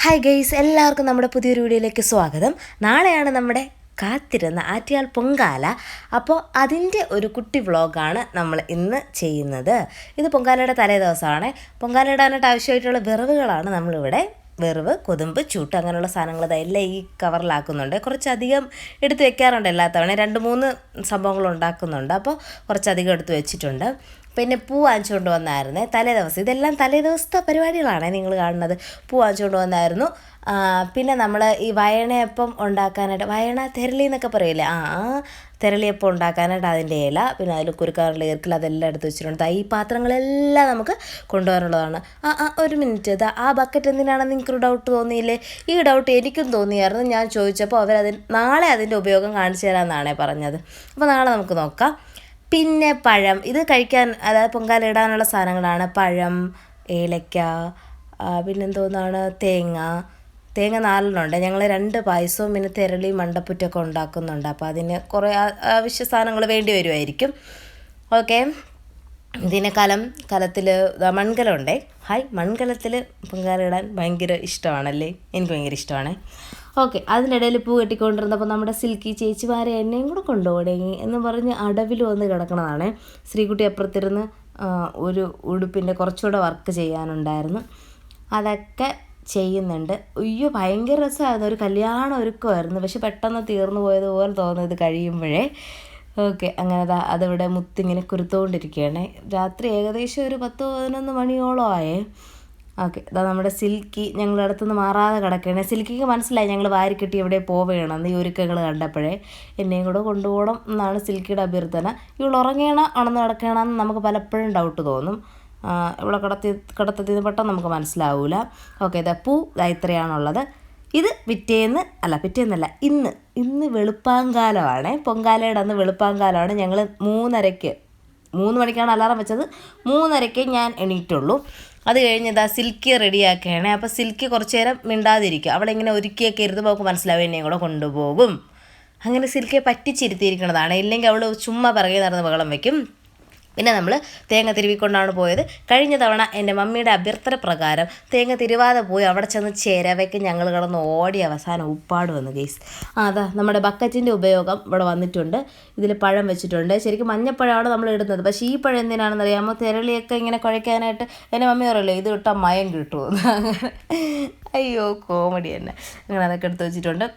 Hi guys, എല്ലാവർക്കും നമ്മുടെ പുതിയൊരു വീഡിയോയിലേക്ക് സ്വാഗതം. നാളെയാണ് നമ്മുടെ കാത്തിരുന്ന ആറ്റിയാൽ പൊങ്കാല. അപ്പോൾ അതിൻ്റെ ഒരു കുട്ടി വ്ളോഗാണ് നമ്മൾ ഇന്ന് ചെയ്യുന്നത്. ഇത് പൊങ്കാലയുടെ തലേ ദിവസമാണ്. പൊങ്കാല ഇടാനായിട്ട് ആവശ്യമായിട്ടുള്ള വിറവുകളാണ് നമ്മളിവിടെ. വെറുവ്, കൊതുമ്പ്, ചൂട്ട് അങ്ങനെയുള്ള സാധനങ്ങൾ എല്ലാം ഈ കവറിലാക്കുന്നുണ്ട്. കുറച്ചധികം എടുത്ത് വെക്കാറുണ്ട് എല്ലാ തവണ. 2-3 സംഭവങ്ങൾ ഉണ്ടാക്കുന്നുണ്ട്. അപ്പോൾ കുറച്ചധികം എടുത്ത് വെച്ചിട്ടുണ്ട്. പിന്നെ പൂ വാങ്ങിച്ചുകൊണ്ട് വന്നായിരുന്നേ തലേ ദിവസം. ഇതെല്ലാം തലേ ദിവസത്തെ പരിപാടികളാണ് നിങ്ങൾ കാണുന്നത്. പൂ വാങ്ങിച്ചുകൊണ്ട് വന്നായിരുന്നു. പിന്നെ നമ്മൾ ഈ വയണയപ്പം ഉണ്ടാക്കാനായിട്ട്, വയണ തെരളി എന്നൊക്കെ പറയില്ലേ, ആ തെരളിയപ്പം ഉണ്ടാക്കാനായിട്ട് അതിൻ്റെ ഇല, പിന്നെ അതിൽ കുരുക്കാനുള്ള ഈർക്കിൽ, അതെല്ലാം എടുത്ത് വെച്ചിട്ടുണ്ട്. ഈ പാത്രങ്ങളെല്ലാം നമുക്ക് കൊണ്ടുപോകാനുള്ളതാണ്. ഒരു മിനിറ്റ്, ആ ബക്കറ്റ് എന്തിനാണെന്ന് നിങ്ങൾക്കൊരു ഡൗട്ട് തോന്നിയില്ലേ? ഈ ഡൗട്ട് എനിക്കും തോന്നിയായിരുന്നു. ഞാൻ ചോദിച്ചപ്പോൾ നാളെ അതിൻ്റെ ഉപയോഗം കാണിച്ചു തരാമെന്നാണ് പറഞ്ഞത്. അപ്പോൾ നാളെ നമുക്ക് നോക്കാം. പിന്നെ പഴം, ഇത് കഴിക്കാൻ, അതായത് പൊങ്കാല ഇടാനുള്ള സാധനങ്ങളാണ്. പഴം, ഏലക്ക, പിന്നെന്തോന്നാണ്, തേങ്ങ 4 ഉണ്ട്. ഞങ്ങൾ 2 പായസവും പിന്നെ തെരളി മണ്ടപ്പുറ്റൊക്കെ ഉണ്ടാക്കുന്നുണ്ട്. അപ്പോൾ അതിന് കുറേ ആവശ്യ സാധനങ്ങൾ വേണ്ടി വരുമായിരിക്കും. ഓക്കെ, ഇതിനെ കലത്തിൽ മൺകലമുണ്ടേ. മൺകലത്തിൽ പൊങ്കാല ഇടാൻ ഭയങ്കര ഇഷ്ടമാണല്ലേ, എനിക്ക് ഭയങ്കര ഇഷ്ടമാണ്. ഓക്കെ, അതിനിടയിൽ പൂ കെട്ടിക്കൊണ്ടിരുന്നപ്പോൾ നമ്മുടെ സിൽക്കി ചേച്ചിമാരെ എന്നെയും കൂടെ കൊണ്ടുപോകണേ എന്ന് പറഞ്ഞ് അടവിൽ വന്ന് കിടക്കണതാണ്. ശ്രീകുട്ടി അപ്പുറത്തിരുന്ന് ഒരു ഉടുപ്പിൻ്റെ കുറച്ചുകൂടെ വർക്ക് ചെയ്യാനുണ്ടായിരുന്നു, അതൊക്കെ ചെയ്യുന്നുണ്ട്. അയ്യോ, ഭയങ്കര രസമായിരുന്നു. ഒരു കല്യാണം ഒരുക്കമായിരുന്നു. പക്ഷെ പെട്ടെന്ന് തീർന്നു പോയതുപോലെ തോന്നുന്നത് കഴിയുമ്പോഴേ. ഓക്കെ, അങ്ങനെ അതിവിടെ മുത്തിങ്ങനെ കുരുത്തുകൊണ്ടിരിക്കുകയാണ്. രാത്രി ഏകദേശം ഒരു 10-11 മണിയോളം ആയേ. ഓക്കെ, നമ്മുടെ സിൽക്കി ഞങ്ങളുടെ അടുത്തുനിന്ന് മാറാതെ കിടക്കുകയാണ്. സിൽക്കിക്ക് മനസ്സിലായി ഞങ്ങൾ വാരിക്കെട്ടി എവിടെ പോവുകയാണെന്ന്. ഈ ഒരുക്കങ്ങൾ കണ്ടപ്പോഴേ എന്നെയും കൂടെ കൊണ്ടുപോകണം എന്നാണ് സിൽക്കിയുടെ അഭ്യർത്ഥന. ഇവൾ ഉണർന്ന് കിടക്കുകയാണെന്ന് നമുക്ക് പലപ്പോഴും ഡൗട്ട് തോന്നും. ഇവിടെ കിടത്തത്തിന് പെട്ടെന്ന് നമുക്ക് മനസ്സിലാവില്ല. ഓക്കെ, പൂ ഇത്രയാണുള്ളത്. ഇത് പിറ്റേന്നല്ല, ഇന്ന് വെളുപ്പാങ്കാലമാണ്. പൊങ്കാലയുടെ അന്ന് വെളുപ്പാങ്കാലമാണ്. ഞങ്ങൾ 3 മണിക്കാണ് അലാറം വെച്ചത്. 3:30 ഞാൻ എണീറ്റുള്ളൂ. അത് കഴിഞ്ഞ് സിൽക്കി റെഡിയാക്കുകയാണ്. അപ്പോൾ സിൽക്കി കുറച്ച് നേരം മിണ്ടാതിരിക്കും. അവളിങ്ങനെ ഒരുക്കിയൊക്കെ ഇരുന്ന് നമുക്ക് മനസ്സിലാവും എന്നെയും കൂടെ കൊണ്ടുപോകും. അങ്ങനെ സിൽക്കിയെ പറ്റിച്ചിരുത്തിയിരിക്കുന്നതാണ്. ഇല്ലെങ്കിൽ അവൾ ചുമ്മാ പിറകെ നടന്ന് ബഹളം വയ്ക്കും. പിന്നെ നമ്മൾ തേങ്ങ തിരുവിക്കൊണ്ടാണ് പോയത്. കഴിഞ്ഞ തവണ എൻ്റെ മമ്മിയുടെ അഭ്യർത്ഥന പ്രകാരം തേങ്ങ തിരുവാതെ പോയി അവിടെ ചെന്ന് ചേരവയ്ക്ക് ഞങ്ങൾ കിടന്ന് ഓടി അവസാനം ഉപ്പാട് വന്നു ഗെയ്സ്. നമ്മുടെ ബക്കറ്റിൻ്റെ ഉപയോഗം ഇവിടെ വന്നിട്ടുണ്ട്. ഇതിൽ പഴം വെച്ചിട്ടുണ്ട്. ശരിക്കും മഞ്ഞപ്പഴമാണ് നമ്മൾ ഇടുന്നത്. പക്ഷേ ഈ പഴം എന്തിനാണെന്ന് അറിയാമോ? തെരളിയൊക്കെ ഇങ്ങനെ കുഴയ്ക്കാനായിട്ട് എൻ്റെ മമ്മി പറയല്ലോ, ഇത് ഇട്ടാൽ മയം കിട്ടുമെന്ന്. അയ്യോ, കോമഡി തന്നെ. അങ്ങനെ അതൊക്കെ എടുത്ത് വെച്ചിട്ടുണ്ട്.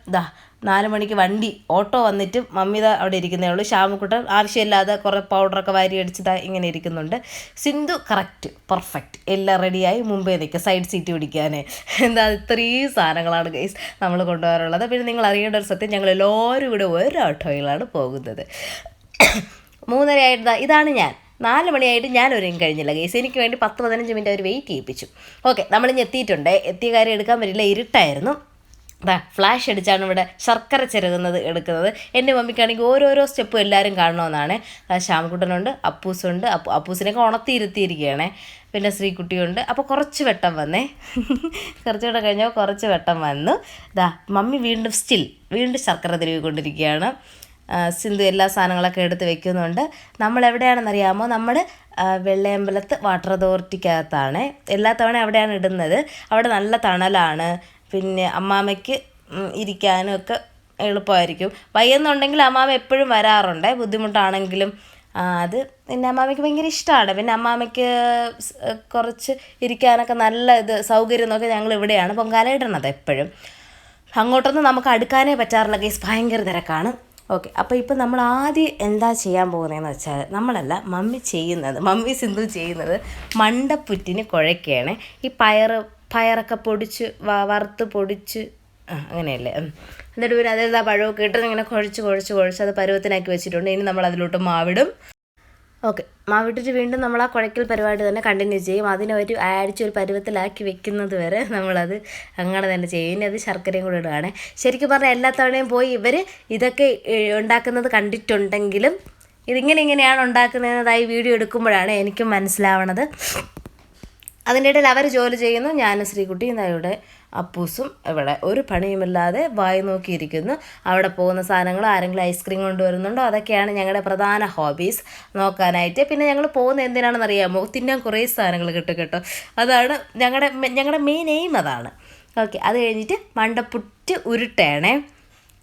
4 മണിക്ക് ഓട്ടോ വന്നിട്ട് മമ്മി അവിടെ ഇരിക്കുന്നേ ഉള്ളൂ. ശ്യാമക്കുട്ടൻ ആവശ്യമില്ലാതെ കുറേ പൗഡറൊക്കെ വാരി അടിച്ചതാ ഇങ്ങനെ ഇരിക്കുന്നുണ്ട്. സിന്ധു കറക്റ്റ് പെർഫെക്റ്റ് എല്ലാം റെഡിയായി മുമ്പേ നിൽക്കുക, സൈഡ് സീറ്റ് പിടിക്കാനേ. ഇത്രയും സാധനങ്ങളാണ് ഗൈസ് നമ്മൾ കൊണ്ടുപോകാറുള്ളത്. പിന്നെ നിങ്ങൾ അറിയേണ്ട ഒരു സത്യം, ഞങ്ങൾ എല്ലാവരും ഇവിടെ ഒരു ഓട്ടോയിലാണ് പോകുന്നത്. 3:30 ആയിട്ട് ഇതാണ് ഞാൻ. 4 മണിയായിട്ട് ഞാൻ ഒരുങ്ങി കഴിഞ്ഞില്ല ഗൈസ്. എനിക്ക് വേണ്ടി 10-15 മിനിറ്റ് അവർ വെയിറ്റ് ചെയ്യിപ്പിച്ചു. ഓക്കെ, നമ്മളിഞ്ഞ് എത്തിയിട്ടുണ്ട്. എത്തിയ കാര്യം എടുക്കാൻ പറ്റില്ല, ഇരുട്ടായിരുന്നു. ഫ്ലാഷ് അടിച്ചാണ് ഇവിടെ ശർക്കര എടുക്കുന്നത്. എൻ്റെ മമ്മിക്കാണെങ്കിൽ ഓരോരോ സ്റ്റെപ്പും എല്ലാവരും കാണണമെന്നാണ്. ശ്യാമക്കുട്ടനുണ്ട്, അപ്പൂസുണ്ട്. അപ്പൂസിനൊക്കെ ഉണർത്തിയിരുത്തിയിരിക്കുകയാണ്. പിന്നെ ശ്രീകുട്ടിയുണ്ട്. അപ്പോൾ കുറച്ച് വെട്ടം വന്നേ. കുറച്ചുകൂടെ കഴിഞ്ഞപ്പോൾ കുറച്ച് വെട്ടം വന്നു. മമ്മി വീണ്ടും ശർക്കര തിരുവിക്കൊണ്ടിരിക്കുകയാണ്. സിന്ധു എല്ലാ സാധനങ്ങളൊക്കെ എടുത്ത് വെക്കുന്നുണ്ട്. നമ്മൾ എവിടെയാണെന്നറിയാമോ? നമ്മൾ വെള്ളയമ്പലത്ത് വാട്ടർ അതോറിറ്റിക്കകത്താണ്. എല്ലാ തവണ അവിടെയാണ് ഇടുന്നത്. അവിടെ നല്ല തണലാണ്. പിന്നെ അമ്മാമ്മയ്ക്ക് ഇരിക്കാനും ഒക്കെ എളുപ്പമായിരിക്കും. വയ്യെന്നുണ്ടെങ്കിൽ അമ്മാമ്മ എപ്പോഴും വരാറുണ്ട്, ബുദ്ധിമുട്ടാണെങ്കിലും. അത് പിന്നെ അമ്മാമ്മയ്ക്ക് ഭയങ്കര ഇഷ്ടമാണ്. പിന്നെ അമ്മാമ്മയ്ക്ക് കുറച്ച് ഇരിക്കാനൊക്കെ നല്ല സൗകര്യം നോക്കി ഞങ്ങൾ ഇവിടെയാണ് പൊങ്കാല ഇടുന്നത് എപ്പോഴും. അങ്ങോട്ടൊന്നും നമുക്ക് അടുക്കാനേ പറ്റാറില്ല ഗൈസ്, ഭയങ്കര തിരക്കാണ്. ഓക്കെ, അപ്പോൾ ഇപ്പം നമ്മൾ ആദ്യം എന്താ ചെയ്യാൻ പോകുന്നതെന്ന് വെച്ചാൽ, മമ്മി സിന്ധു ചെയ്യുന്നത് മണ്ടപ്പുറ്റിന് കുഴയ്ക്കുകയാണ്. ഈ പയറൊക്കെ പൊടിച്ച് വറുത്ത് പൊടിച്ച് അങ്ങനെയല്ലേ. എന്നിട്ട് പിന്നെ അതെല്ലാം പഴമൊക്കെ ഇട്ട് ഇങ്ങനെ കുഴച്ച് അത് പരുവത്തിനാക്കി വെച്ചിട്ടുണ്ട്. ഇനി നമ്മൾ അതിലോട്ട് മാവിടും. ഓക്കെ, മാവിട്ടിട്ട് വീണ്ടും നമ്മൾ ആ കുഴയ്ക്കൽ പരിപാടി തന്നെ കണ്ടിന്യൂ ചെയ്യും. അതിനെ അടിച്ചൊരു പരുവത്തിലാക്കി വെക്കുന്നത് വരെ നമ്മളത് അങ്ങനെ തന്നെ ചെയ്യും. ഇനി അത് ശർക്കരയും കൂടെ ഇടുകയാണ്. ശരിക്കും പറഞ്ഞാൽ എല്ലാ തവണയും പോയി ഇവർ ഇതൊക്കെ ഉണ്ടാക്കുന്നത് കണ്ടിട്ടുണ്ടെങ്കിലും ഇങ്ങനെയാണ് ഉണ്ടാക്കുന്നതായി വീഡിയോ എടുക്കുമ്പോഴാണ് എനിക്കും മനസ്സിലാവണത്. അതിൻ്റെ ഇടയിൽ അവർ ജോലി ചെയ്യുന്നു. ഞാനും ശ്രീകുട്ടിയും ഇവിടെ അപ്പൂസും ഇവിടെ ഒരു പണിയുമില്ലാതെ വായി നോക്കിയിരിക്കുന്നു. അവിടെ പോകുന്ന സാധനങ്ങൾ, ആരെങ്കിലും ഐസ്ക്രീം കൊണ്ടുവരുന്നുണ്ടോ, അതൊക്കെയാണ് ഞങ്ങളുടെ പ്രധാന ഹോബീസ് നോക്കാനായിട്ട്. പിന്നെ ഞങ്ങൾ പോകുന്ന എന്തിനാണെന്ന് അറിയാമോ? തിന്നാൻ കുറേ സാധനങ്ങൾ കിട്ടും കേട്ടോ. അതാണ് ഞങ്ങളുടെ മെയിൻ എയിം. അതാണ് ഓക്കെ, അത് കഴിഞ്ഞിട്ട് മണ്ടപ്പുറ്റ് ഉരുട്ടയാണേ.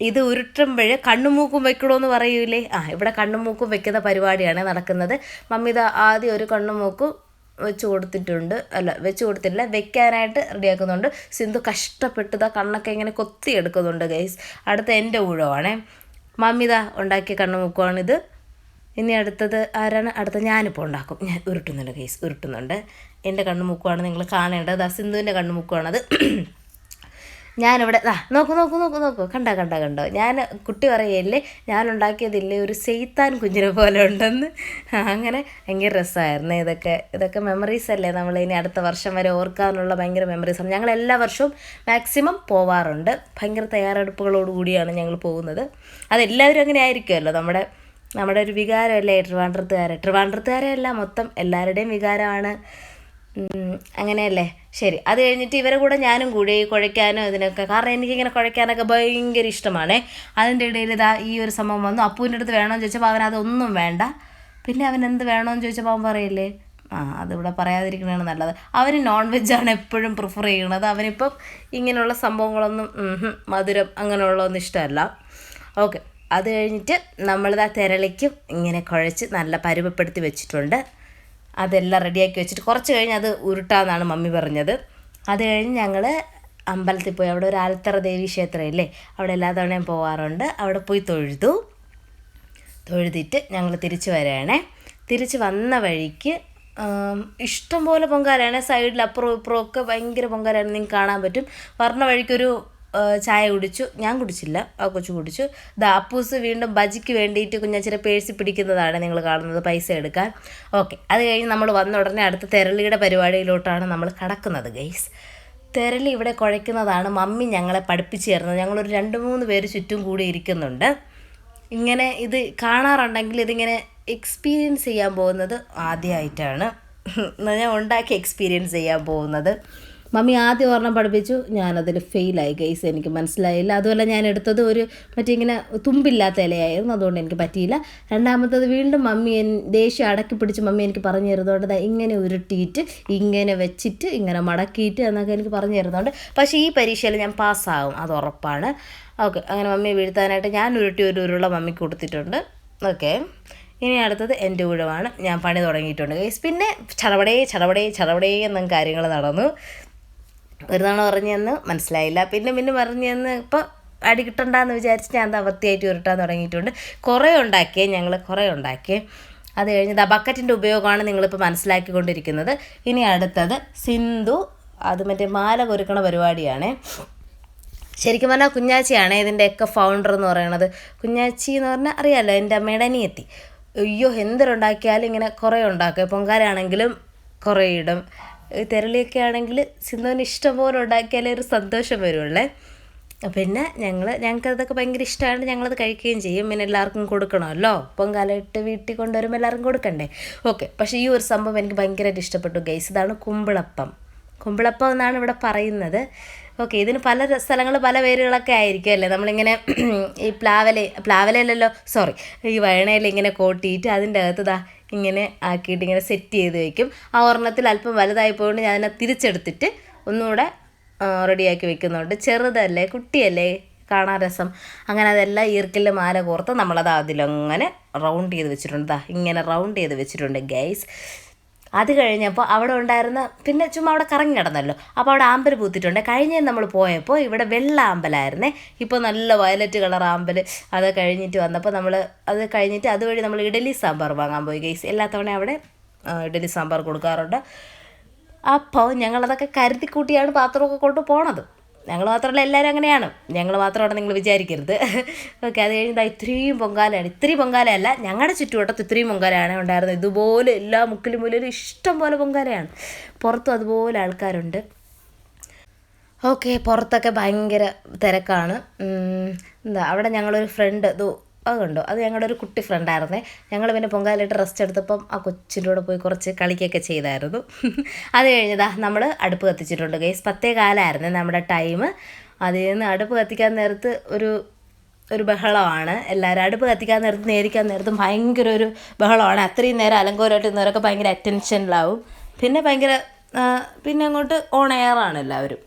ഇത് ഉരുട്ടുമ്പോൾ കണ്ണും മൂക്കും വെക്കണമെന്ന് പറയൂലേ, ഇവിടെ കണ്ണും മൂക്കും വെക്കുന്ന പരിപാടിയാണ് നടക്കുന്നത്. മമ്മി ഇതാ ആദ്യം ഒരു കണ്ണും മൂക്കും വെച്ച് കൊടുത്തിട്ടില്ല, വെക്കാനായിട്ട് റെഡിയാക്കുന്നുണ്ട്. സിന്ധു കഷ്ടപ്പെട്ട് ഇതാ കണ്ണൊക്കെ ഇങ്ങനെ കൊത്തിയെടുക്കുന്നുണ്ട് ഗൈസ്. അടുത്ത എൻ്റെ ഊഴമാണേ. മമ്മി ഇതാ ഉണ്ടാക്കിയ കണ്ണും മൂക്കുമാണിത്. ഇനി അടുത്തത് ആരാണ്? അടുത്ത ഞാനിപ്പോൾ ഉണ്ടാക്കും. ഞാൻ ഉരുട്ടുന്നുണ്ട് ഗൈസ്, ഉരുട്ടുന്നുണ്ട്. എൻ്റെ കണ്ണും മൂക്കുമാണ് നിങ്ങൾ കാണേണ്ടത്. സിന്ധുവിൻ്റെ കണ്ണും മൂക്കുമാണത്. ഞാനിവിടെ നോക്കൂ കണ്ടോ. ഞാൻ കുട്ടി പറയല്ലേ, ഞാനുണ്ടാക്കിയതില്ലേ ഒരു സെയ്ത്താൻ കുഞ്ഞിനെ പോലെ ഉണ്ടെന്ന്. അങ്ങനെ ഭയങ്കര രസമായിരുന്നു. ഇതൊക്കെ മെമ്മറീസ് അല്ലേ, നമ്മൾ ഇനി അടുത്ത വർഷം വരെ ഓർക്കാനുള്ള ഭയങ്കര മെമ്മറീസാണ്. ഞങ്ങൾ എല്ലാ വർഷവും മാക്സിമം പോവാറുണ്ട്. ഭയങ്കര തയ്യാറെടുപ്പുകളോടുകൂടിയാണ് ഞങ്ങൾ പോകുന്നത്. അതെല്ലാവരും അങ്ങനെ ആയിരിക്കുമല്ലോ. നമ്മുടെ ഒരു വികാരമല്ലേ ട്രിവാൻഡ്രത്തുകാരെ അല്ല, മൊത്തം എല്ലാവരുടെയും വികാരമാണ്. അങ്ങനെയല്ലേ. ശരി, അത് കഴിഞ്ഞിട്ട് ഇവരെ കൂടെ ഞാനും കൂടി കുഴയ്ക്കാനും ഇതിനൊക്കെ, കാരണം എനിക്കിങ്ങനെ കുഴയ്ക്കാനൊക്കെ ഭയങ്കര ഇഷ്ടമാണ്. അതിൻ്റെ ഇടയിൽ ഈ ഒരു സംഭവം വന്നു. അപ്പൂൻ്റെ അടുത്ത് വേണമെന്ന് ചോദിച്ചപ്പോൾ അവൻ അതൊന്നും വേണ്ട. പിന്നെ അവൻ എന്ത് വേണമെന്ന് ചോദിച്ചപ്പോൾ അവൻ പറയില്ലേ, അതിവിടെ പറയാതിരിക്കണതാണ് നല്ലത്. അവന് നോൺ വെജാണ് എപ്പോഴും പ്രിഫർ ചെയ്യണത്. അവനിപ്പം ഇങ്ങനെയുള്ള സംഭവങ്ങളൊന്നും മധുരം അങ്ങനെയുള്ളതൊന്നും ഇഷ്ടമല്ല. ഓക്കെ, അത് കഴിഞ്ഞിട്ട് നമ്മളിതാ തിരളിക്കും ഇങ്ങനെ കുഴച്ച് നല്ല പരുവപ്പെടുത്തി വെച്ചിട്ടുണ്ട്. അതെല്ലാം റെഡിയാക്കി വെച്ചിട്ട് കുറച്ച് കഴിഞ്ഞ് അത് ഉരുട്ടാന്നാണ് മമ്മി പറഞ്ഞത്. അത് കഴിഞ്ഞ് ഞങ്ങൾ അമ്പലത്തിൽ പോയി. അവിടെ ഒരു ആൽത്തറ ദേവി ക്ഷേത്രമില്ലേ, അവിടെ എല്ലാ തവണയും പോകാറുണ്ട്. അവിടെ പോയി തൊഴുതിട്ട് ഞങ്ങൾ തിരിച്ച് വരികയാണേ. തിരിച്ച് വന്ന വഴിക്ക് ഇഷ്ടംപോലെ പൊങ്കാലയാണ്. സൈഡിൽ അപ്പുറവും ഇപ്പുറവും ഒക്കെ ഭയങ്കര പൊങ്കാലയാണ്, നിങ്ങൾക്ക് കാണാൻ പറ്റും. വരണ വഴിക്കൊരു ചായ കുടിച്ചു. ഞാൻ കുടിച്ചില്ല, ആ കൊച്ചു കുടിച്ചു. അപ്പൂസ് വീണ്ടും ബജിക്ക് വേണ്ടിയിട്ട് കുഞ്ഞാച്ചിരെ പേഴ്സി പിടിക്കുന്നതാണ് നിങ്ങൾ കാണുന്നത്, പൈസ എടുക്കാൻ. ഓക്കെ, അത് കഴിഞ്ഞ് നമ്മൾ വന്ന ഉടനെ അടുത്ത തെരളിയുടെ പരിപാടിയിലോട്ടാണ് നമ്മൾ കടക്കുന്നത് ഗൈസ്. തെരളി ഇവിടെ കുഴയ്ക്കുന്നതാണ് മമ്മി ഞങ്ങളെ പഠിപ്പിച്ച് തരുന്നത്. ഞങ്ങളൊരു 2-3 പേര് ചുറ്റും കൂടി ഇരിക്കുന്നുണ്ട്. ഇങ്ങനെ ഇത് കാണാറുണ്ടെങ്കിൽ ഇതിങ്ങനെ എക്സ്പീരിയൻസ് ചെയ്യാൻ പോകുന്നത് ആദ്യമായിട്ടാണ്. ഞാൻ ഉണ്ടാക്കി എക്സ്പീരിയൻസ് ചെയ്യാൻ പോകുന്നത്. മമ്മി ആദ്യം ഒരെണ്ണം പഠിപ്പിച്ചു, ഞാനതിൽ ഫെയിലായി ഗൈസ്, എനിക്ക് മനസ്സിലായില്ല. അതുപോലെ ഞാൻ എടുത്തത് ഒരു ഇങ്ങനെ തുമ്പില്ലാത്ത ഇലയായിരുന്നു, അതുകൊണ്ട് എനിക്ക് പറ്റിയില്ല. രണ്ടാമത്തത് വീണ്ടും മമ്മി ദേഷ്യം അടക്കി പിടിച്ച് മമ്മി എനിക്ക് പറഞ്ഞു തരുന്നതുകൊണ്ട് ഇങ്ങനെ ഉരുട്ടിയിട്ട് ഇങ്ങനെ വെച്ചിട്ട് ഇങ്ങനെ മടക്കിയിട്ട് എന്നൊക്കെ എനിക്ക് പറഞ്ഞു തരുന്നുണ്ട്. പക്ഷേ ഈ പരീക്ഷയിൽ ഞാൻ പാസ്സാകും, അത് ഉറപ്പാണ്. ഓക്കെ, അങ്ങനെ മമ്മിയെ വീഴ്ത്താനായിട്ട് ഞാൻ ഉരുട്ടി ഒരു ഉരുള മമ്മിക്ക് കൊടുത്തിട്ടുണ്ട്. ഓക്കെ, ഇനി അടുത്തത് എൻ്റെ ഊഴമാണ്. ഞാൻ പണി തുടങ്ങിയിട്ടുണ്ട് ഗൈസ്. പിന്നെ ചടപടേ എന്നും കാര്യങ്ങൾ നടന്നു. ഒരു തവണ പറഞ്ഞു തന്ന് മനസ്സിലായില്ല, പിന്നെ പറഞ്ഞു തന്ന് ഇപ്പോൾ അടി കിട്ടണ്ടെന്ന് വിചാരിച്ച് ഞാൻ വൃത്തിയായിട്ട് ഉരുട്ടാൻ തുടങ്ങിയിട്ടുണ്ട്. കുറേ ഉണ്ടാക്കിയേ. അത് കഴിഞ്ഞ് ബക്കറ്റിൻ്റെ ഉപയോഗമാണ് നിങ്ങളിപ്പോൾ മനസ്സിലാക്കിക്കൊണ്ടിരിക്കുന്നത്. ഇനി അടുത്തത് സിന്ധു, അത് മാല കൊരുക്കണ പരിപാടിയാണ്. ശരിക്കും പറഞ്ഞാൽ കുഞ്ഞാച്ചിയാണ് ഇതിൻ്റെയൊക്കെ ഫൗണ്ടർ എന്ന് പറയുന്നത്. കുഞ്ഞാച്ചി എന്ന് പറഞ്ഞാൽ അറിയാമല്ലോ, എൻ്റെ അമ്മയുടെ അനിയത്തി. അയ്യോ, എന്തൊരുണ്ടാക്കിയാലും ഇങ്ങനെ കുറേ ഉണ്ടാക്കുക. പൊങ്കാലാണെങ്കിലും കുറേ ഇടും. തെരളിയൊക്കെ ആണെങ്കിൽ സിന്ധുവിന് ഇഷ്ടം പോലെ ഉണ്ടാക്കിയാലേ ഒരു സന്തോഷം വരുള്ളേ. പിന്നെ ഞങ്ങൾക്കതൊക്കെ ഭയങ്കര ഇഷ്ടമാണ്, ഞങ്ങളത് കഴിക്കുകയും ചെയ്യും. പിന്നെ എല്ലാവർക്കും കൊടുക്കണമല്ലോ, പൊങ്കാലയിട്ട് വീട്ടിൽ കൊണ്ടുവരുമ്പോൾ എല്ലാവർക്കും കൊടുക്കണ്ടേ. ഓക്കെ, പക്ഷേ ഈ ഒരു സംഭവം എനിക്ക് ഭയങ്കരമായിട്ട് ഇഷ്ടപ്പെട്ടു ഗൈസ്. ഇതാണ് കുമ്പിളപ്പം എന്നാണ് ഇവിടെ പറയുന്നത്. ഓക്കെ, ഇതിന് പല സ്ഥലങ്ങൾ പല പേരുകളൊക്കെ ആയിരിക്കും അല്ലേ. നമ്മളിങ്ങനെ ഈ പ്ലാവലയല്ലല്ലോ, സോറി, ഈ വയണയിൽ ഇങ്ങനെ കോട്ടിയിട്ട് അതിൻ്റെ അകത്ത് ഇങ്ങനെ ആക്കിയിട്ട് ഇങ്ങനെ സെറ്റ് ചെയ്ത് വയ്ക്കും. ആ ഒരെണ്ണത്തിൽ അല്പം വലുതായി പോയിട്ട് ഞാൻ അതിനെ തിരിച്ചെടുത്തിട്ട് ഒന്നുകൂടെ റെഡിയാക്കി വെക്കുന്നുണ്ട്. ചെറുതല്ലേ, കുട്ടിയല്ലേ, കാണാൻ രസം. അങ്ങനെ അതെല്ലാം ഈർക്കിലെ മാല കോർത്ത് നമ്മളത് അതിലങ്ങനെ റൗണ്ട് ചെയ്ത് വെച്ചിട്ടുണ്ട്. ഇങ്ങനെ റൗണ്ട് ചെയ്ത് വെച്ചിട്ടുണ്ട് ഗൈസ്. അത് കഴിഞ്ഞപ്പോൾ അവിടെ ഉണ്ടായിരുന്ന പിന്നെ ചുമ്മാ അവിടെ കറങ്ങി കിടന്നല്ലോ, അപ്പോൾ അവിടെ ആമ്പൽ പൂത്തിട്ടുണ്ട്. കഴിഞ്ഞ നമ്മൾ പോയപ്പോൾ ഇവിടെ വെള്ള ആമ്പലായിരുന്നേ, ഇപ്പോൾ നല്ല വയലറ്റ് കളർ ആമ്പൽ. അത് കഴിഞ്ഞിട്ട് വന്നപ്പോൾ അതുവഴി നമ്മൾ ഇഡലി സാമ്പാർ വാങ്ങാൻ പോയി ഗൈസ്. എല്ലാ തവണ അവിടെ ഇഡലി സാമ്പാർ കൊടുക്കാറുണ്ട്. അപ്പോൾ ഞങ്ങളതൊക്കെ കരുതി കൂട്ടിയാണ് പാത്രമൊക്കെ കൊണ്ട് പോണത്. ഞങ്ങൾ മാത്രമല്ല, എല്ലാവരും അങ്ങനെയാണ്. ഞങ്ങൾ മാത്രമാണ് നിങ്ങൾ വിചാരിക്കരുത്. ഓക്കെ, അത് കഴിഞ്ഞ് ഇത്രയും പൊങ്കാലയാണ്. ഇത്രയും പൊങ്കാലയല്ല, ഞങ്ങളുടെ ചുറ്റുവട്ടത്ത് ഇത്രയും പൊങ്കാലയാണ് ഉണ്ടായിരുന്നത്. ഇതുപോലെ എല്ലാ മുക്കിലും മൂലയിലും ഇഷ്ടം പോലെ പൊങ്കാലയാണ്. പുറത്തും അതുപോലെ ആൾക്കാരുണ്ട്. ഓക്കെ, പുറത്തൊക്കെ ഭയങ്കര തിരക്കാണ്. അവിടെ ഞങ്ങളൊരു ഫ്രണ്ട് അതുകൊണ്ടോ, അത് ഞങ്ങളുടെ ഒരു കുട്ടി ഫ്രണ്ടായിരുന്നേ. ഞങ്ങൾ പിന്നെ പൊങ്കാലയിട്ട് റെസ്റ്റ് എടുത്തപ്പം ആ കൊച്ചിൻ്റെ കൂടെ പോയി കുറച്ച് കളിക്കുകയൊക്കെ ചെയ്തായിരുന്നു. അത് കഴിഞ്ഞതാ നമ്മൾ അടുപ്പ് കത്തിച്ചിട്ടുണ്ട് ഗൈസ്. 10:15 നമ്മുടെ ടൈം. അതിൽ നിന്ന് അടുപ്പ് കത്തിക്കാൻ നേരത്ത് ഒരു ബഹളമാണ്. എല്ലാവരും അടുപ്പ് കത്തിക്കാൻ നേരത്ത് നേരിക്കാൻ നേരത്തും ഭയങ്കര ഒരു ബഹളമാണ്. അത്രയും നേരം അലങ്കോലമായിട്ട് ഇന്നവരൊക്കെ ഭയങ്കര അറ്റൻഷനിലാവും. പിന്നെ അങ്ങോട്ട് ഓൺ എയറാണ് എല്ലാവരും.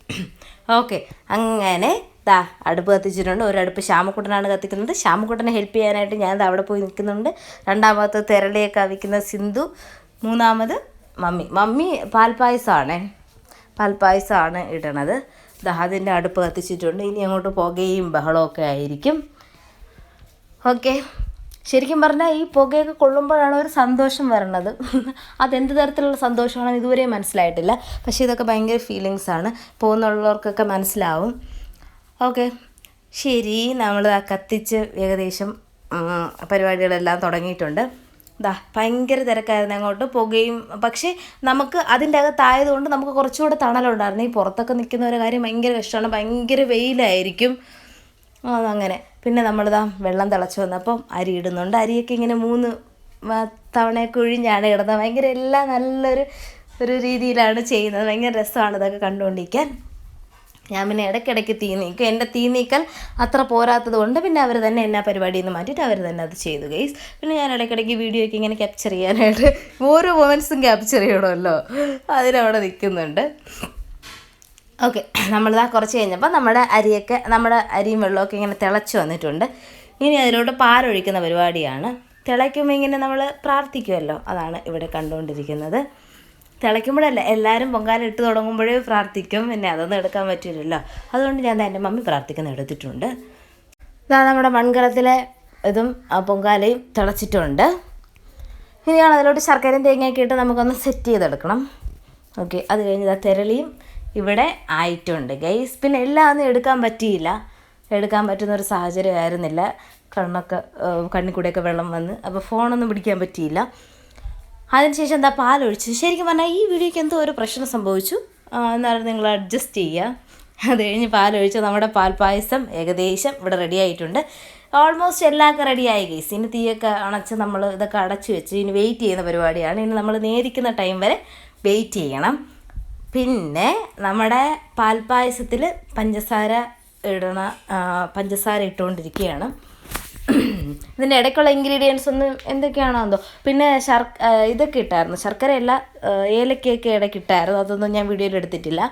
ഓക്കെ, അങ്ങനെ ദാ അടുപ്പ് കത്തിച്ചിട്ടുണ്ട്. ഒരടുപ്പ് ശ്യാമക്കുട്ടനാണ് കത്തിക്കുന്നത്. ശ്യാമക്കുട്ടനെ ഹെൽപ്പ് ചെയ്യാനായിട്ട് ഞാൻ അവിടെ പോയി നിൽക്കുന്നുണ്ട്. രണ്ടാമത് തിരളിയൊക്കെ അവിക്കുന്ന സിന്ധു, മൂന്നാമത് മമ്മി പാൽപ്പായസമാണ് ഇടണത്. ദാ അതിൻ്റെ അടുപ്പ് കത്തിച്ചിട്ടുണ്ട്. ഇനി അങ്ങോട്ട് പുകയും ബഹളമൊക്കെ ആയിരിക്കും. ഓക്കെ, ശരിക്കും പറഞ്ഞാൽ ഈ പുകയൊക്കെ കൊള്ളുമ്പോഴാണ് ഒരു സന്തോഷം വരണത്. അതെന്ത് തരത്തിലുള്ള സന്തോഷമാണെന്ന് ഇതുവരെ മനസ്സിലായിട്ടില്ല. പക്ഷേ ഇതൊക്കെ ഭയങ്കര ഫീലിങ്സാണ്. പോകുന്നുള്ളവർക്കൊക്കെ മനസ്സിലാവും. ഓക്കെ, ശരി, നമ്മൾ കത്തിച്ച് ഏകദേശം പരിപാടികളെല്ലാം തുടങ്ങിയിട്ടുണ്ട്. ഭയങ്കര തിരക്കായിരുന്നു അങ്ങോട്ട്, പുകയും. പക്ഷേ നമുക്ക് അതിൻ്റെ അകത്തായതുകൊണ്ട് നമുക്ക് കുറച്ചുകൂടെ തണലുണ്ടായിരുന്നു. ഈ പുറത്തൊക്കെ നിൽക്കുന്നവരെ കാര്യം ഭയങ്കര കഷ്ടമാണ്, ഭയങ്കര വെയിലായിരിക്കും. അങ്ങനെ പിന്നെ നമ്മളിതാ വെള്ളം തിളച്ച് വന്നപ്പം അരി ഇടുന്നുണ്ട്. അരിയൊക്കെ ഇങ്ങനെ 3 തവണയൊക്കെ ഒഴിഞ്ഞാണ് ഇടുന്നത്. ഭയങ്കര എല്ലാം നല്ലൊരു രീതിയിലാണ് ചെയ്യുന്നത്. ഭയങ്കര രസമാണ് ഇതൊക്കെ കണ്ടുകൊണ്ടിരിക്കാൻ. ഞാൻ പിന്നെ ഇടയ്ക്കിടയ്ക്ക് തീ നീക്കും. എൻ്റെ തീ നീക്കൽ അത്ര പോരാത്തത് കൊണ്ട് പിന്നെ അവർ തന്നെ എല്ലാ പരിപാടിയിൽ നിന്ന് മാറ്റിയിട്ട് അവർ തന്നെ അത് ചെയ്തു ഗൈസ്. പിന്നെ ഞാൻ ഇടയ്ക്കിടയ്ക്ക് വീഡിയോ ഒക്കെ ഇങ്ങനെ ക്യാപ്ചർ ചെയ്യാനായിട്ട് ഓരോ മൊമെൻറ്റ്സും ക്യാപ്ചർ ചെയ്യണമല്ലോ, അതിനവിടെ നിൽക്കുന്നുണ്ട്. ഓക്കെ, നമ്മളിതാ കുറച്ച് കഴിഞ്ഞപ്പോൾ നമ്മുടെ അരിയും വെള്ളമൊക്കെ ഇങ്ങനെ തിളച്ച് വന്നിട്ടുണ്ട്. ഇനി അതിലോട്ട് പാലൊഴിക്കുന്ന പരിപാടിയാണ്. തിളയ്ക്കുമ്പോൾ ഇങ്ങനെ നമ്മൾ പ്രാർത്ഥിക്കുമല്ലോ, അതാണ് ഇവിടെ കണ്ടുകൊണ്ടിരിക്കുന്നത്. തിളയ്ക്കുമ്പോഴല്ല, എല്ലാവരും പൊങ്കാല ഇട്ട് തുടങ്ങുമ്പോഴേ പ്രാർത്ഥിക്കും. പിന്നെ അതൊന്നും എടുക്കാൻ പറ്റില്ലല്ലോ, അതുകൊണ്ട് ഞാൻ എൻ്റെ മമ്മി പ്രാർത്ഥിക്കുന്ന എടുത്തിട്ടുണ്ട്. ഇതാ നമ്മുടെ മൺകലത്തിലെ ഇതും പൊങ്കാലയും തിളച്ചിട്ടുണ്ട്. ഇനിയാണ് അതിലോട്ട് ശർക്കരയും തേങ്ങയൊക്കെ ഇട്ട് നമുക്കൊന്ന് സെറ്റ് ചെയ്തെടുക്കണം. ഓക്കെ, അത് കഴിഞ്ഞ് ഇതാ തിരളിയും ഇവിടെ ആയിട്ടുണ്ട് ഗൈസ്. പിന്നെ എല്ലാം ഒന്നും എടുക്കാൻ പറ്റുന്നൊരു സാഹചര്യം ആയിരുന്നില്ല. കണ്ണിൽ കൂടെയൊക്കെ വെള്ളം വന്ന്, അപ്പോൾ ഫോണൊന്നും പിടിക്കാൻ പറ്റിയില്ല. അതിനുശേഷം എന്താ പാലൊഴിച്ച്. ശരിക്കും പറഞ്ഞാൽ ഈ വീഡിയോയ്ക്ക് എന്തോ ഒരു പ്രശ്നം സംഭവിച്ചു, എന്നാലും നിങ്ങൾ അഡ്ജസ്റ്റ് ചെയ്യുക. അത് കഴിഞ്ഞ് പാലൊഴിച്ച് നമ്മുടെ പാൽപ്പായസം ഏകദേശം ഇവിടെ റെഡി ആയിട്ടുണ്ട്. ഓൾമോസ്റ്റ് എല്ലാവർക്കും റെഡിയായി ഗൈസ്. ഇനി തീയൊക്കെ അണച്ച് നമ്മൾ ഇതൊക്കെ അടച്ച് വെച്ച് ഇനി വെയിറ്റ് ചെയ്യുന്ന പരിപാടിയാണ്. ഇനി നമ്മൾ നേദിക്കുന്ന ടൈം വരെ വെയിറ്റ് ചെയ്യണം. പിന്നെ നമ്മുടെ പാൽപ്പായസത്തിൽ പഞ്ചസാര ഇട്ടുകൊണ്ടിരിക്കുകയാണ്. ഇതിൻ്റെ ഇടയ്ക്കുള്ള ഇൻഗ്രീഡിയൻസ് ഒന്നും എന്തൊക്കെയാണോ എന്തോ. പിന്നെ ഇതൊക്കെ ഇട്ടായിരുന്നു, ശർക്കരയല്ല ഏലക്കയൊക്കെ ഇടയ്ക്ക് ഇട്ടായിരുന്നു. അതൊന്നും ഞാൻ വീഡിയോയിൽ എടുത്തിട്ടില്ല.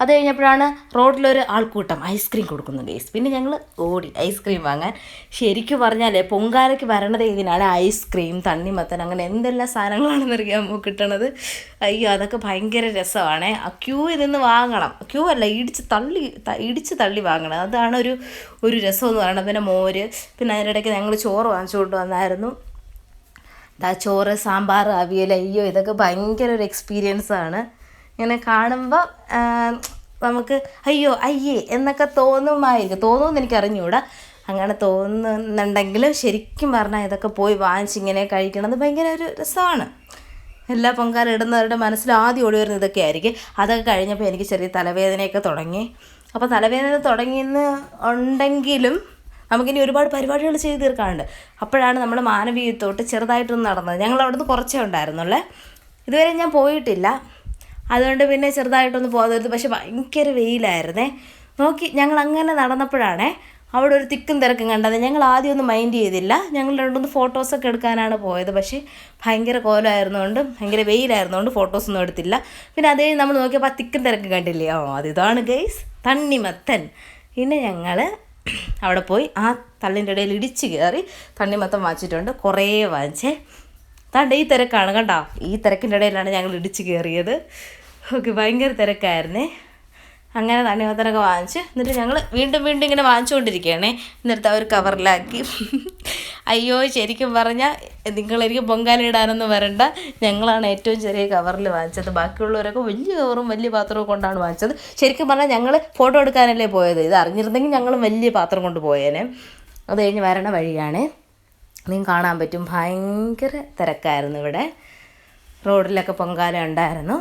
അത് കഴിഞ്ഞപ്പോഴാണ് റോഡിലൊരു ആൾക്കൂട്ടം ഐസ്ക്രീം കൊടുക്കുന്നു ഗൈസ്. പിന്നെ ഞങ്ങൾ ഓടി ഐസ്ക്രീം വാങ്ങാൻ. ശരിക്കും പറഞ്ഞാൽ പൊങ്കാലയ്ക്ക് വരണത് ഇതിനാണ്. ഐസ്ക്രീം, തണ്ണിമത്തൻ, അങ്ങനെ എന്തെല്ലാം സാധനങ്ങളാണെന്നറിയാമോ കിട്ടണത്. അയ്യോ, അതൊക്കെ ഭയങ്കര രസമാണ്. ആ ക്യൂവിൽ നിന്ന് വാങ്ങണം. ക്യൂ അല്ല, ഇടിച്ച് തള്ളി വാങ്ങണം. അതാണ് ഒരു രസമെന്ന് പറയണത്. പിന്നെ മോര്, പിന്നെ അതിനിടയ്ക്ക് ഞങ്ങൾ ചോറ് വാങ്ങിച്ചുകൊണ്ട് വന്നായിരുന്നു. ചോറ്, സാമ്പാർ, അവിയൽ. അയ്യോ, ഇതൊക്കെ ഭയങ്കര ഒരു എക്സ്പീരിയൻസാണ്. ഇങ്ങനെ കാണുമ്പോൾ നമുക്ക് അയ്യേ എന്നൊക്കെ തോന്നുമെന്ന് എനിക്ക് അറിഞ്ഞുകൂടാ. അങ്ങനെ തോന്നുന്നുണ്ടെങ്കിലും ശരിക്കും പറഞ്ഞാൽ ഇതൊക്കെ പോയി വാങ്ങിച്ചിങ്ങനെ കഴിക്കണത് ഭയങ്കര ഒരു രസമാണ്. എല്ലാ പൊങ്കാല ഇടുന്നവരുടെ മനസ്സിൽ ആദ്യം ഓടി വരുന്നത് ഇതൊക്കെ ആയിരിക്കും. അതൊക്കെ കഴിഞ്ഞപ്പോൾ എനിക്ക് ചെറിയ തലവേദനയൊക്കെ തുടങ്ങി. അപ്പോൾ തലവേദന തുടങ്ങിയെന്ന് ഉണ്ടെങ്കിലും നമുക്കിനി ഒരുപാട് പരിപാടികൾ ചെയ്ത് തീർക്കാനുണ്ട്. അപ്പോഴാണ് നമ്മൾ മാനവീയത്തോട്ട് ചെറുതായിട്ടൊന്ന് നടന്നത്. ഞങ്ങൾ അവിടുന്ന് കുറച്ചേ ഉണ്ടായിരുന്നുള്ളേ, ഇതുവരെ ഞാൻ പോയിട്ടില്ല. അതുകൊണ്ട് പിന്നെ ചെറുതായിട്ടൊന്ന് പോകരുത്. പക്ഷെ ഭയങ്കര വെയിലായിരുന്നേ. ഞങ്ങൾ അങ്ങനെ നടന്നപ്പോഴാണേ അവിടെ ഒരു തിക്കും തിരക്കും കണ്ടത്. ഞങ്ങൾ ആദ്യമൊന്നും മൈൻഡ് ചെയ്തില്ല. ഞങ്ങൾ 2-3 ഫോട്ടോസൊക്കെ എടുക്കാനാണ് പോയത്. പക്ഷേ ഭയങ്കര കോലമായിരുന്നുകൊണ്ട്, ഭയങ്കര വെയിലായിരുന്നുകൊണ്ട് ഫോട്ടോസൊന്നും എടുത്തില്ല. പിന്നെ അതേ നമ്മൾ നോക്കിയപ്പോൾ ആ തിക്കും തിരക്കും കണ്ടില്ലേ, അതിതാണ് ഗൈസ് തണ്ണിമത്തൻ. പിന്നെ ഞങ്ങൾ അവിടെ പോയി ആ തള്ളിൻ്റെ ഇടയിൽ ഇടിച്ച് കയറി തണ്ണിമത്തൻ വാങ്ങിച്ചിട്ടുണ്ട്. കുറേ വാങ്ങിച്ചേ. ഈ തിരക്കാണ് കണ്ടോ, ഈ തിരക്കിൻ്റെ ഇടയിലാണ് ഞങ്ങൾ ഇടിച്ച് കയറിയത്. ഓക്കെ, ഭയങ്കര തിരക്കായിരുന്നേ. അങ്ങനെ തണ്ണിമത്തനൊക്കെ വാങ്ങിച്ച് എന്നിട്ട് ഞങ്ങൾ വീണ്ടും ഇങ്ങനെ വാങ്ങിച്ചുകൊണ്ടിരിക്കുകയാണേ. എന്നിട്ട് അവർ കവറിലാക്കി. അയ്യോ, ശരിക്കും പറഞ്ഞാൽ നിങ്ങളെനിക്ക് പൊങ്കാല ഇടാനൊന്നും വരണ്ട, ഞങ്ങളാണ് ഏറ്റവും ചെറിയ കവറിൽ വാങ്ങിച്ചത്. ബാക്കിയുള്ളവരൊക്കെ വലിയ കവറും വലിയ പാത്രവും കൊണ്ടാണ് വാങ്ങിച്ചത്. ശരിക്കും പറഞ്ഞാൽ ഞങ്ങൾ ഫോട്ടോ എടുക്കാനല്ലേ പോയത്. ഇത് അറിഞ്ഞിരുന്നെങ്കിൽ ഞങ്ങൾ വലിയ പാത്രം കൊണ്ട് പോയേനെ. അത് കഴിഞ്ഞ് വരണ വഴിയാണ്, നിങ്ങൾക്ക് കാണാൻ പറ്റും, ഭയങ്കര തിരക്കായിരുന്നു ഇവിടെ. റോഡിലൊക്കെ പൊങ്കാല ഉണ്ടായിരുന്നു.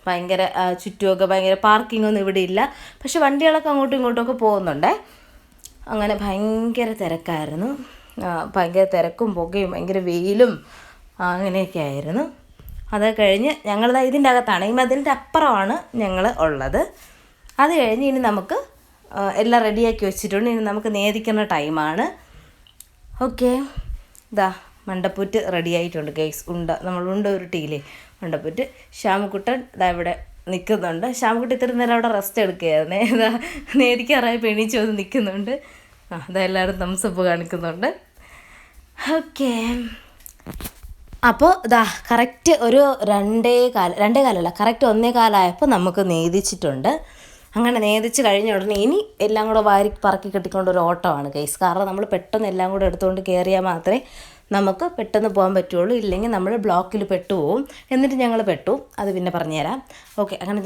ഭയങ്കര ചുറ്റുമൊക്കെ ഭയങ്കര പാർക്കിങ്ങൊന്നും ഇവിടെ ഇല്ല. പക്ഷെ വണ്ടികളൊക്കെ അങ്ങോട്ടും ഇങ്ങോട്ടുമൊക്കെ പോകുന്നുണ്ട്. അങ്ങനെ ഭയങ്കര തിരക്കായിരുന്നു. ഭയങ്കര തിരക്കും പുകയും ഭയങ്കര വെയിലും അങ്ങനെയൊക്കെ ആയിരുന്നു. അത് കഴിഞ്ഞ് ഞങ്ങളിതാ ഇതിൻ്റെ അകത്താണ്, ഈ മതിലിൻ്റെ അപ്പുറമാണ് ഞങ്ങൾ ഉള്ളത്. അത് കഴിഞ്ഞ് ഇനി നമുക്ക് എല്ലാം റെഡിയാക്കി വെച്ചിട്ടുണ്ട്. ഇനി നമുക്ക് നേദിക്കുന്ന ടൈമാണ്. ഓക്കെ, മണ്ടപ്പൂറ്റ് റെഡി ആയിട്ടുണ്ട് ഗൈസ്. നമ്മൾ ഉണ്ട ഉരുട്ടിയില്ലേ, മണ്ടപ്പൂറ്റ്. ശ്യാമക്കുട്ടൻ ഇവിടെ നിൽക്കുന്നുണ്ട്. ശ്യാംകുട്ടി ഇത്തിരി നേരം അവിടെ റെസ്റ്റ് എടുക്കുകയായിരുന്നേ. ഇതാ നേരിക്കാറായപ്പോൾ എണീച്ച് വന്ന് നിൽക്കുന്നുണ്ട്. അതാ എല്ലാവരും തംസപ്പ് കാണിക്കുന്നുണ്ട്. ഓക്കേ, അപ്പോൾ ഇതാ കറക്റ്റ് ഒരു രണ്ടേ കാലല്ല, കറക്റ്റ് 1:15 നമുക്ക് നേദിച്ചിട്ടുണ്ട്. അങ്ങനെ നേദിച്ച് കഴിഞ്ഞ ഉടനെ ഇനി എല്ലാം കൂടെ വാരി പറക്കി കെട്ടിക്കൊണ്ട് ഒരു ഓട്ടമാണ് ഗൈസ്. കാരണം നമ്മൾ പെട്ടെന്ന് എല്ലാം കൂടെ എടുത്തുകൊണ്ട് കയറിയാൽ മാത്രമേ നമുക്ക് പെട്ടെന്ന് പോകാൻ പറ്റുള്ളൂ. ഇല്ലെങ്കിൽ നമ്മൾ ബ്ലോക്കിൽ പെട്ടുപോകും. എന്നിട്ട് ഞങ്ങൾ പെട്ടു, അത് പിന്നെ പറഞ്ഞുതരാം. ഓക്കെ, അങ്ങനെ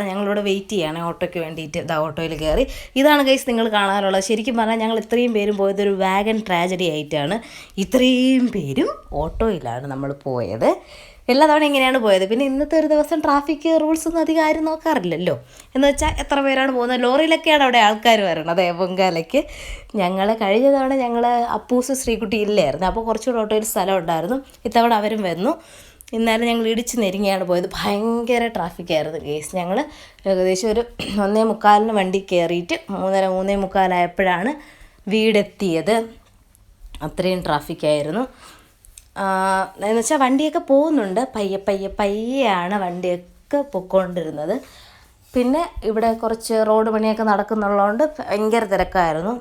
ഞങ്ങളിവിടെ വെയിറ്റ് ചെയ്യണേ ഓട്ടോയ്ക്ക് വേണ്ടിയിട്ട്. ഓട്ടോയിൽ കയറി. ഇതാണ് ഗൈസ് നിങ്ങൾ കാണാറുള്ളത്. ശരിക്കും പറഞ്ഞാൽ ഞങ്ങൾ ഇത്രയും പേരും പോയത് ഒരു വാഗൺ ട്രാജഡി ആയിട്ടാണ്. ഇത്രയും പേരും ഓട്ടോയിലാണ് നമ്മൾ പോയത്. എല്ലാ തവണ ഇങ്ങനെയാണ് പോയത്. പിന്നെ ഇന്നത്തെ ഒരു ദിവസം ട്രാഫിക് റൂൾസൊന്നും അധികം ആരും നോക്കാറില്ലല്ലോ. എന്ന് വെച്ചാൽ എത്ര പേരാണ് പോകുന്നത്, ലോറിയിലൊക്കെയാണ് അവിടെ ആൾക്കാർ വരണത് പൊങ്കാലയ്ക്ക്. കഴിഞ്ഞ തവണ ഞങ്ങൾ അപ്പൂസ് ശ്രീകുട്ടി ഇല്ലായിരുന്നു, അപ്പോൾ കുറച്ചുകൂടെ ഓട്ടോയിൽ സ്ഥലം ഉണ്ടായിരുന്നു. ഇത്തവണ അവരും വന്നു. ഇന്നാലും ഞങ്ങൾ ഇടിച്ച് നെരുങ്ങിയാണ് പോയത്. ഭയങ്കര ട്രാഫിക്കായിരുന്നു കേസ്. ഞങ്ങൾ ഏകദേശം ഒരു 1:45 വണ്ടി കയറിയിട്ട് 3:45 ആയപ്പോഴാണ് വീടെത്തിയത്. അത്രയും ട്രാഫിക്കായിരുന്നു. എന്ന് വെച്ചാൽ വണ്ടിയൊക്കെ പോകുന്നുണ്ട്, പയ്യെയാണ് വണ്ടിയൊക്കെ പൊയ്ക്കൊണ്ടിരുന്നത്. പിന്നെ ഇവിടെ കുറച്ച് റോഡ് പണിയൊക്കെ നടക്കുന്നുള്ളതുകൊണ്ട് ഭയങ്കര തിരക്കായിരുന്നു.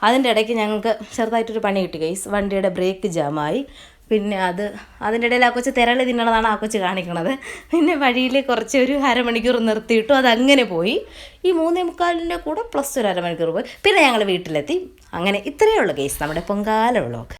അതിൻ്റെ ഇടയ്ക്ക് ഞങ്ങൾക്ക് ചെറുതായിട്ടൊരു പണി കിട്ടി ഗൈസ്. വണ്ടിയുടെ ബ്രേക്ക് ജാമായി. പിന്നെ അതിൻ്റെ ഇടയിൽ ആ കൊച്ച് തിരളി തിന്നണതാണ് ആ കൊച്ച് കാണിക്കണത്. പിന്നെ വഴിയിൽ കുറച്ച് ഒരു അരമണിക്കൂർ നിർത്തിയിട്ടു, അതങ്ങനെ പോയി. ഈ 3:45 കൂടെ പ്ലസ് ഒരു അരമണിക്കൂർ പോയി. പിന്നെ ഞങ്ങൾ വീട്ടിലെത്തി. അങ്ങനെ ഇത്രയേ ഉള്ളൂ ഗൈസ് നമ്മുടെ പൊങ്കാല വ്ളോഗ്.